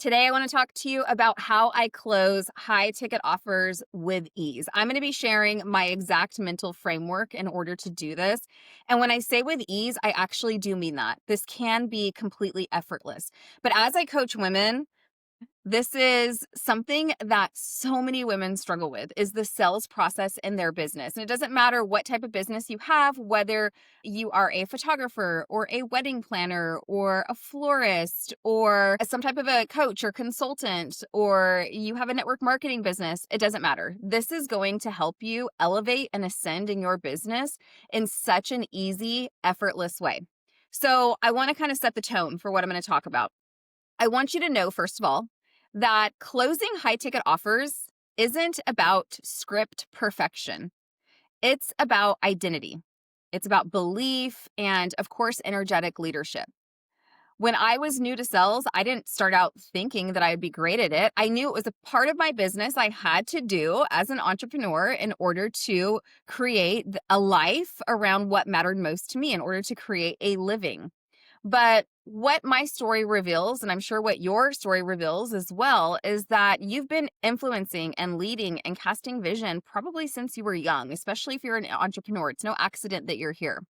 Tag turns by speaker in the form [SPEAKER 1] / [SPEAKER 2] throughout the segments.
[SPEAKER 1] Today, I want to talk to you about how I close high ticket offers with ease. I'm going to be sharing my exact mental framework in order to do this. And when I say with ease, I actually do mean that. This can be completely effortless. But as I coach women, this is something that so many women struggle with is the sales process in their business. And it doesn't matter what type of business you have, whether you are a photographer or a wedding planner or a florist or some type of a coach or consultant, or you have a network marketing business, it doesn't matter. This is going to help you elevate and ascend in your business in such an easy, effortless way. So I want to kind of set the tone for what I'm going to talk about. I want you to know, first of all, that closing high ticket offers isn't about script perfection. It's about identity. It's about belief and, of course, energetic leadership. When I was new to sales, I didn't start out thinking that I'd be great at it. I knew it was a part of my business I had to do as an entrepreneur in order to create a life around what mattered most to me, in order to create a living. But what my story reveals, and I'm sure what your story reveals as well, is that you've been influencing and leading and casting vision probably since you were young, especially if you're an entrepreneur. It's no accident that you're here.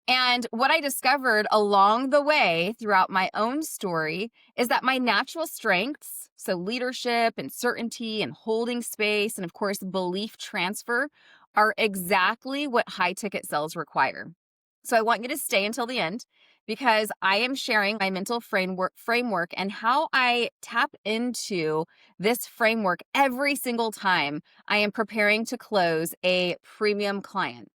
[SPEAKER 1] And what I discovered along the way throughout my own story is that my natural strengths, so leadership and certainty and holding space, and of course, belief transfer, are exactly what high ticket sales require. So I want you to stay until the end because I am sharing my mental framework and how I tap into this framework every single time I am preparing to close a premium client.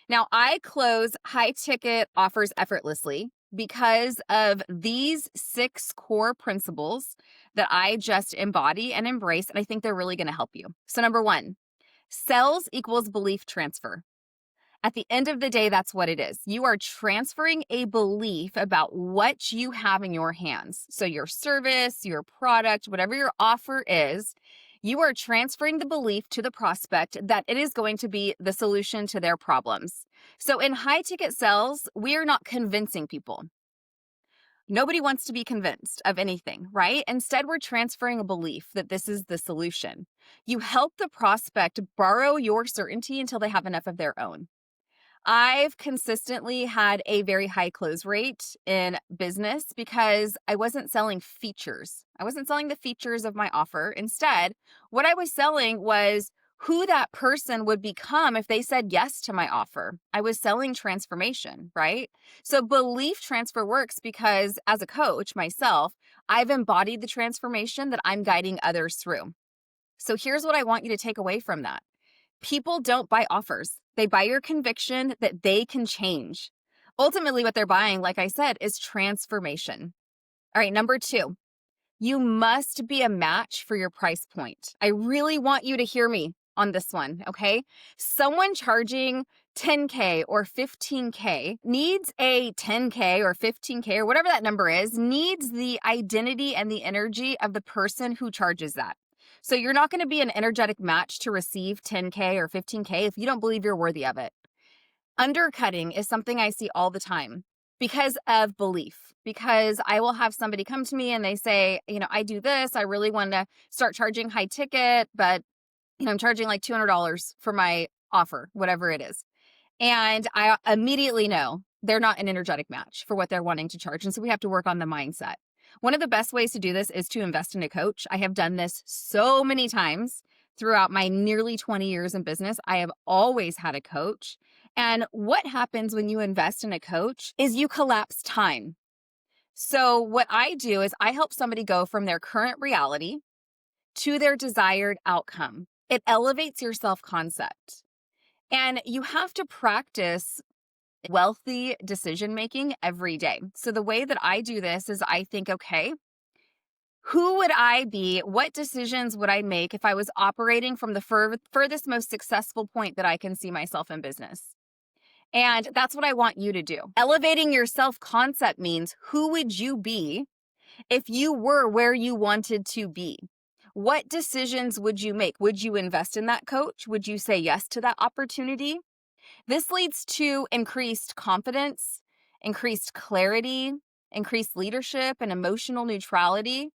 [SPEAKER 1] Now, I close high ticket offers effortlessly because of these 6 core principles that I just embody and embrace, and I think they're really going to help you. So, number 1, sales equals belief transfer. At the end of the day, that's what it is. You are transferring a belief about what you have in your hands. So your service, your product, whatever your offer is, you are transferring the belief to the prospect that it is going to be the solution to their problems. So in high ticket sales, we are not convincing people. Nobody wants to be convinced of anything, right? Instead, we're transferring a belief that this is the solution. You help the prospect borrow your certainty until they have enough of their own. I've consistently had a very high close rate in business because I wasn't selling features. I wasn't selling the features of my offer. Instead, what I was selling was who that person would become if they said yes to my offer. I was selling transformation, right? So belief transfer works because as a coach myself, I've embodied the transformation that I'm guiding others through. So here's what I want you to take away from that. People don't buy offers. They buy your conviction that they can change. Ultimately, what they're buying, like I said, is transformation. All right, number 2, you must be a match for your price point. I really want you to hear me on this one, okay? Someone charging 10K or 15K needs a 10K or 15K or whatever that number is, needs the identity and the energy of the person who charges that. So you're not going to be an energetic match to receive 10K or 15K if you don't believe you're worthy of it. Undercutting is something I see all the time because of belief, because I will have somebody come to me and they say, I do this. I really want to start charging high ticket, but, I'm charging like $200 for my offer, whatever it is. And I immediately know they're not an energetic match for what they're wanting to charge. And so we have to work on the mindset. One of the best ways to do this is to invest in a coach. I have done this so many times throughout my nearly 20 years in business. I have always had a coach. And what happens when you invest in a coach is you collapse time. So what I do is I help somebody go from their current reality to their desired outcome. It elevates your self-concept. And you have to practice wealthy decision making every day. So the way that I do this is I think, okay, who would I be? What decisions would I make if I was operating from the furthest, most successful point that I can see myself in business? And that's what I want you to do. Elevating your self-concept means who would you be if you were where you wanted to be? What decisions would you make? Would you invest in that coach? Would you say yes to that opportunity? This leads to increased confidence, increased clarity, increased leadership, and emotional neutrality.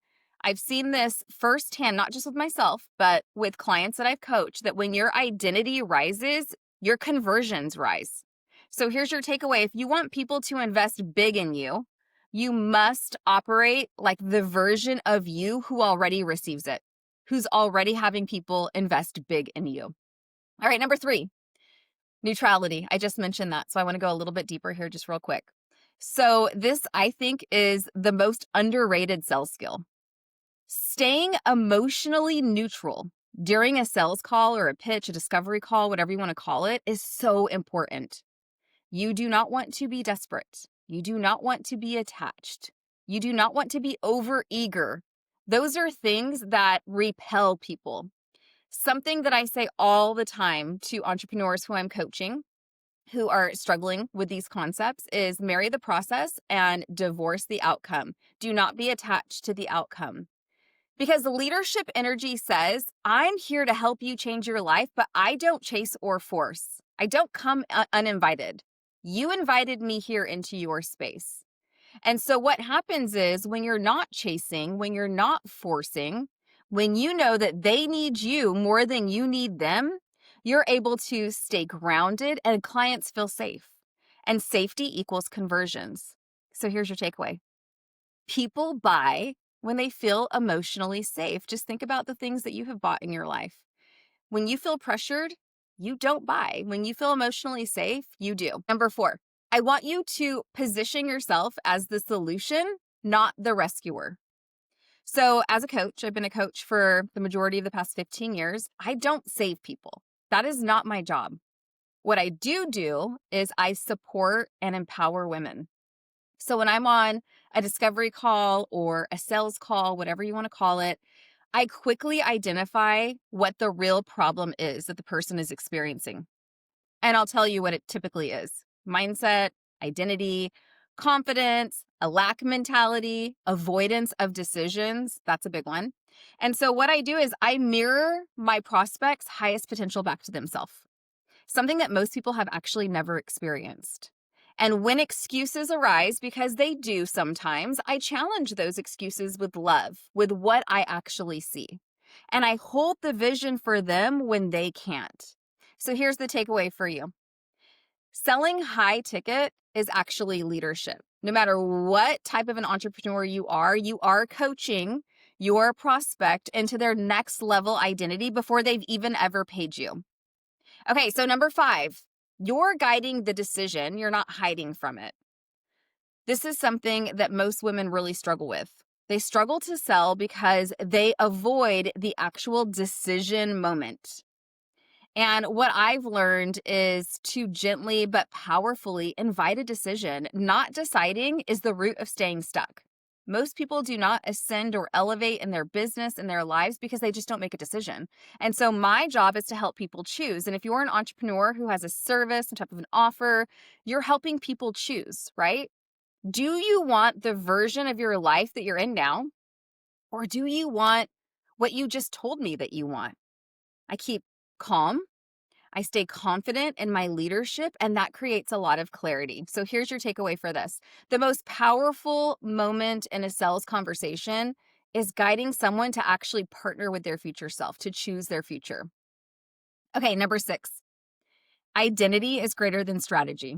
[SPEAKER 1] I've seen this firsthand, not just with myself, but with clients that I've coached, that when your identity rises, your conversions rise. So here's your takeaway. If you want people to invest big in you, you must operate like the version of you who already receives it, who's already having people invest big in you. All right, number 3, neutrality. I just mentioned that, so I want to go a little bit deeper here just real quick. So this, I think, is the most underrated sales skill. Staying emotionally neutral during a sales call or a pitch, a discovery call, whatever you want to call it, is so important. You do not want to be desperate. You do not want to be attached. You do not want to be overeager. Those are things that repel people. Something that I say all the time to entrepreneurs who I'm coaching who are struggling with these concepts is marry the process and divorce the outcome. Do not be attached to the outcome. Because the leadership energy says, I'm here to help you change your life, but I don't chase or force. I don't come uninvited. You invited me here into your space. And so what happens is when you're not chasing, when you're not forcing, when you know that they need you more than you need them, you're able to stay grounded and clients feel safe. And safety equals conversions. So here's your takeaway. People buy when they feel emotionally safe. Just think about the things that you have bought in your life. When you feel pressured, you don't buy. When you feel emotionally safe, you do. Number 4, I want you to position yourself as the solution, not the rescuer. So as a coach, I've been a coach for the majority of the past 15 years. I don't save people. That is not my job. What I do is I support and empower women. So when I'm on a discovery call or a sales call, whatever you want to call it, I quickly identify what the real problem is that the person is experiencing. And I'll tell you what it typically is: mindset, identity, confidence, a lack mentality, avoidance of decisions. That's a big one. And so what I do is I mirror my prospects' highest potential back to themselves, something that most people have actually never experienced. And when excuses arise, because they do sometimes, I challenge those excuses with love, with what I actually see. And I hold the vision for them when they can't. So here's the takeaway for you. Selling high ticket is actually leadership. No matter what type of an entrepreneur you are coaching your prospect into their next level identity before they've even ever paid you. Okay, so number 5, you're guiding the decision. You're not hiding from it. This is something that most women really struggle with. They struggle to sell because they avoid the actual decision moment. And what I've learned is to gently but powerfully invite a decision. Not deciding is the root of staying stuck. Most people do not ascend or elevate in their business, in their lives, because they just don't make a decision. And so my job is to help people choose. And if you're an entrepreneur who has a service, some type of an offer, you're helping people choose, right? Do you want the version of your life that you're in now? Or do you want what you just told me that you want? I keep calm. I stay confident in my leadership, and that creates a lot of clarity. So here's your takeaway for this. The most powerful moment in a sales conversation is guiding someone to actually partner with their future self, to choose their future. Okay, number 6, identity is greater than strategy.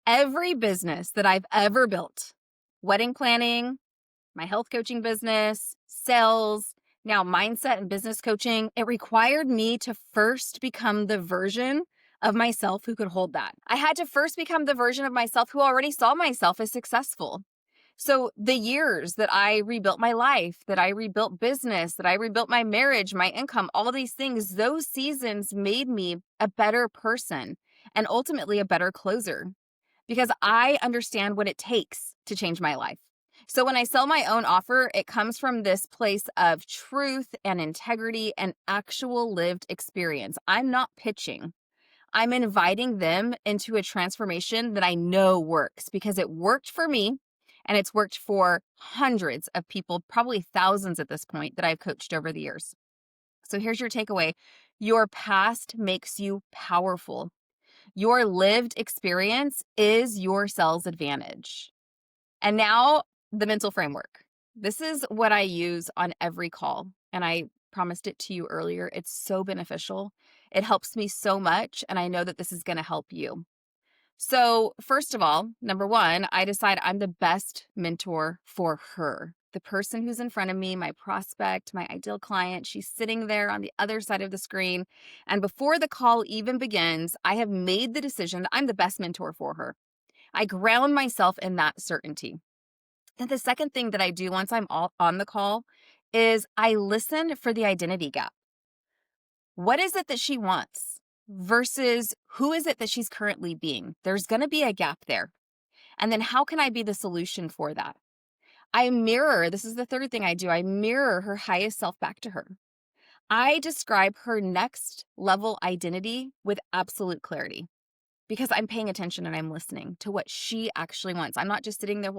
[SPEAKER 1] Every business that I've ever built, wedding planning, my health coaching business, sales, now mindset and business coaching, it required me to first become the version of myself who could hold that. I had to first become the version of myself who already saw myself as successful. So the years that I rebuilt my life, that I rebuilt business, that I rebuilt my marriage, my income, all these things, those seasons made me a better person and ultimately a better closer, because I understand what it takes to change my life. So when I sell my own offer, it comes from this place of truth and integrity and actual lived experience. I'm not pitching. I'm inviting them into a transformation that I know works, because it worked for me and it's worked for hundreds of people, probably thousands at this point, that I've coached over the years. So here's your takeaway. Your past makes you powerful. Your lived experience is your sales advantage. And now the mental framework. This is what I use on every call, and I promised it to you earlier. It's so beneficial. It helps me so much, and I know that this is going to help you. So, first of all, number one, I decide I'm the best mentor for her. The person who's in front of me, my prospect, my ideal client, she's sitting there on the other side of the screen. And before the call even begins, I have made the decision that I'm the best mentor for her. I ground myself in that certainty. Then the second thing that I do once I'm all on the call is I listen for the identity gap. What is it that she wants versus who is it that she's currently being? There's going to be a gap there. And then how can I be the solution for that? I mirror, this is the third thing I do, I mirror her highest self back to her. I describe her next level identity with absolute clarity because I'm paying attention and I'm listening to what she actually wants. I'm not just sitting there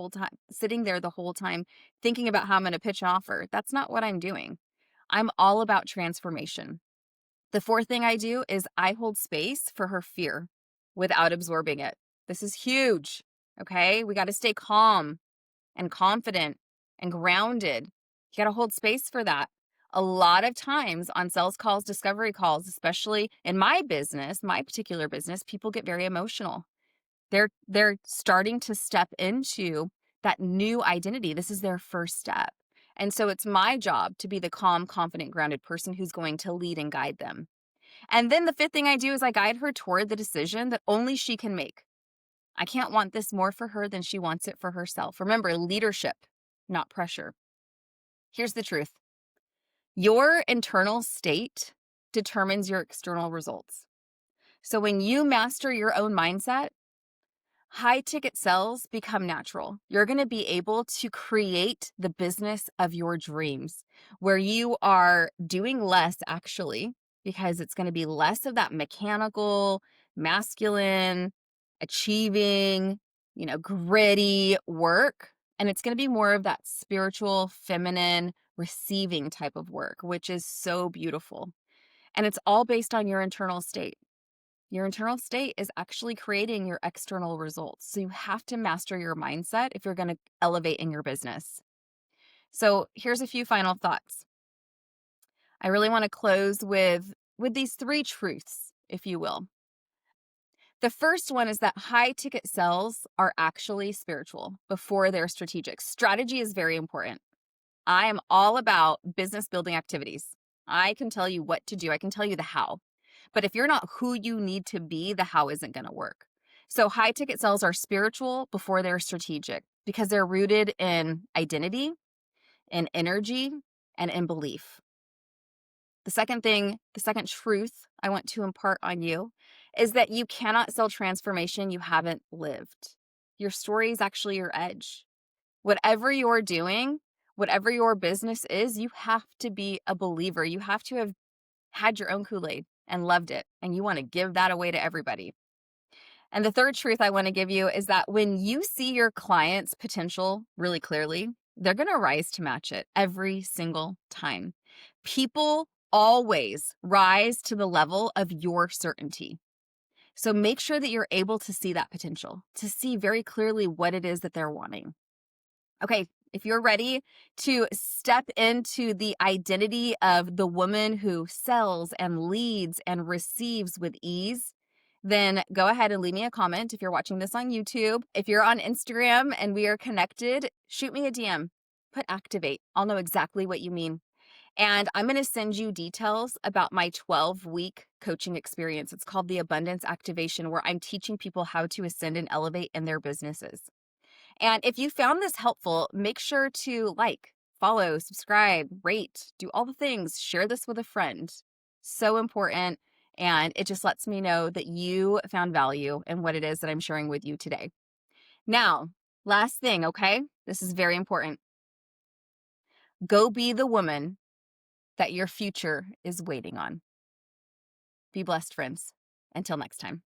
[SPEAKER 1] the whole time thinking about how I'm going to pitch an offer. That's not what I'm doing. I'm all about transformation. The fourth thing I do is I hold space for her fear without absorbing it. This is huge. Okay. We got to stay calm and confident and grounded. You got to hold space for that. A lot of times on sales calls, discovery calls, especially in my business, my particular business, people get very emotional. They're starting to step into that new identity. This is their first step. And so it's my job to be the calm, confident, grounded person who's going to lead and guide them. And then the fifth thing I do is I guide her toward the decision that only she can make. I can't want this more for her than she wants it for herself. Remember, leadership, not pressure. Here's the truth. Your internal state determines your external results. So when you master your own mindset, high ticket sales become natural. You're going to be able to create the business of your dreams where you are doing less actually, because it's going to be less of that mechanical, masculine, achieving, gritty work. And it's going to be more of that spiritual, feminine, receiving type of work, which is so beautiful. And it's all based on your internal state. Your internal state is actually creating your external results. So you have to master your mindset if you're going to elevate in your business. So here's a few final thoughts. I really want to close with these three truths, if you will. The first one is that high ticket sales are actually spiritual before they're strategic. Strategy is very important. I am all about business building activities. I can tell you what to do. I can tell you the how. But if you're not who you need to be, the how isn't going to work. So high ticket sales are spiritual before they're strategic because they're rooted in identity, in energy, and in belief. The second truth I want to impart on you is that you cannot sell transformation you haven't lived. Your story is actually your edge. Whatever you're doing, whatever your business is, you have to be a believer. You have to have had your own Kool-Aid and loved it, and you want to give that away to everybody. And the third truth I want to give you is that when you see your client's potential really clearly, they're going to rise to match it every single time. People always rise to the level of your certainty. So make sure that you're able to see that potential, to see very clearly what it is that they're wanting. Okay, if you're ready to step into the identity of the woman who sells and leads and receives with ease, then go ahead and leave me a comment if you're watching this on YouTube. If you're on Instagram and we are connected, shoot me a DM. Put activate. I'll know exactly what you mean. And I'm going to send you details about my 12-week coaching experience. It's called the Abundance Activation, where I'm teaching people how to ascend and elevate in their businesses. And if you found this helpful, make sure to like, follow, subscribe, rate, do all the things. Share this with a friend. So important. And it just lets me know that you found value in what it is that I'm sharing with you today. Now, last thing, okay? This is very important. Go be the woman that your future is waiting on. Be blessed, friends. Until next time.